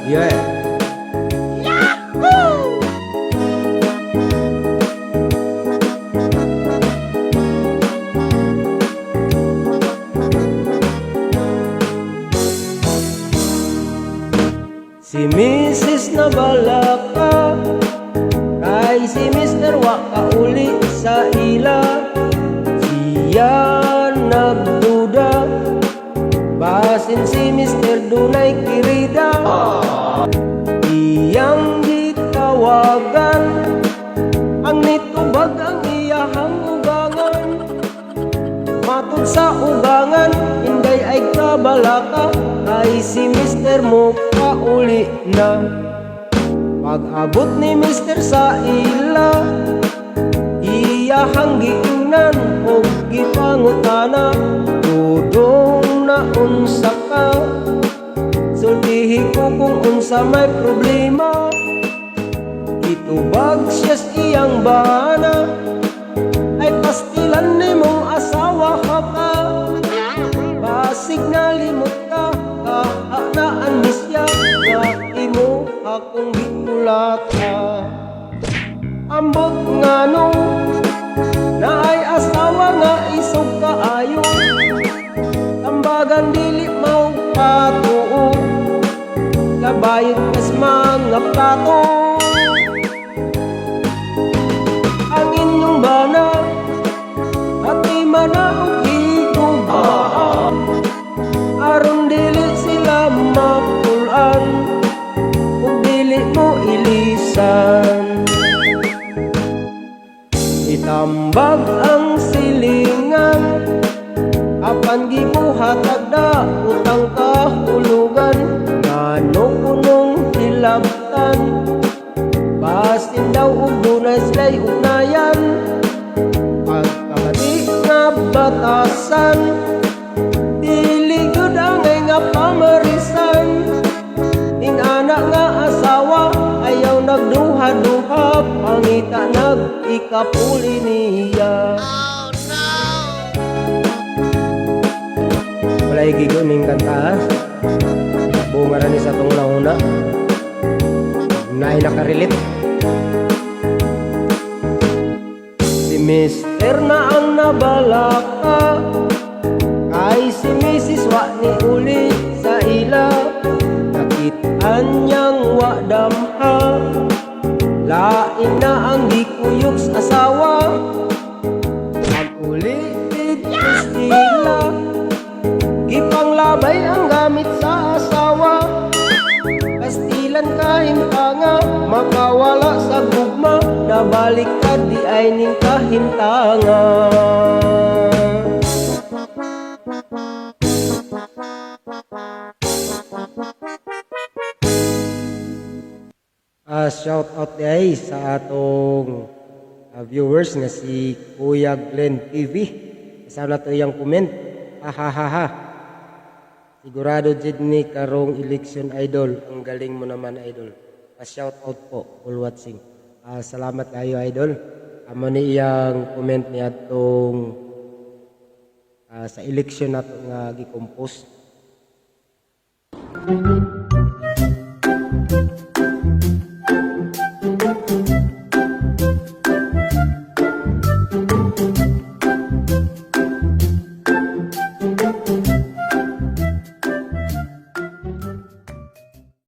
Yeah. Si Mrs. na balaka, kay si Mr. wa kauli sa ila. Siya nagduda, basin si Mr. dunay kirida. Iyang gitawagan, ang nitubag ang iyahang ugangan. Matud sa ugangan, inday ay kabalaka, kay si Mr. mo kauli na. Pag-abot ni Mr. sa ila, iyahang giingnan o gipangutana. Dudong na unsa ka, sultihi ko kung unsa may problema. Itubag siya sa iyang bana, ay pastilan ni mong asawa ka pa. Basig na limot ka, kahanaan ni siya, na imo akong gikulata. Ambot nga no, na ay asawa nga isog kaayo. Tambagan dili mau patuo, labayot kas mga plato. Ang inyong bana, ati manaog higugaan, aron dili sila mapulan, ug dili mo ilisan. Itambag ang silingan, apan gibuhatag da utang kahulugan. Ngano kunong hilabtan, basin daw ug dunay sila'y ugnayan. Pagkamati nga batasan, dili gud angay nga pamarisan. Ing anak nga asawa, ayaw nagduha-duha, pangita nag-ikapuli niya. Wala igigo ning kanta, bunga ni sa tong nauna, naay nakarelate. Si Mr. na ang nabalaka, kay si Mrs. wa ni uli sa ila. Nakitaan niyang wa damha, lain na ang gikuyok sa asawa. Pag-ulit sila, gipanglabay ang gamit sa asawa. Pastilan kahintanga, makawala sa gugma, nabaliktad di ay ning kahintanga. Shout out day sa atong viewers nga si Kuya Glenn TV. Sana to iyang comment. Hahaha. Sigurado jud ni karong election idol. Ang galing mo naman idol. Shout out po all watching. Salamat kayo idol. Amo ni iyang comment niya atong sa election nato nga gi-compose.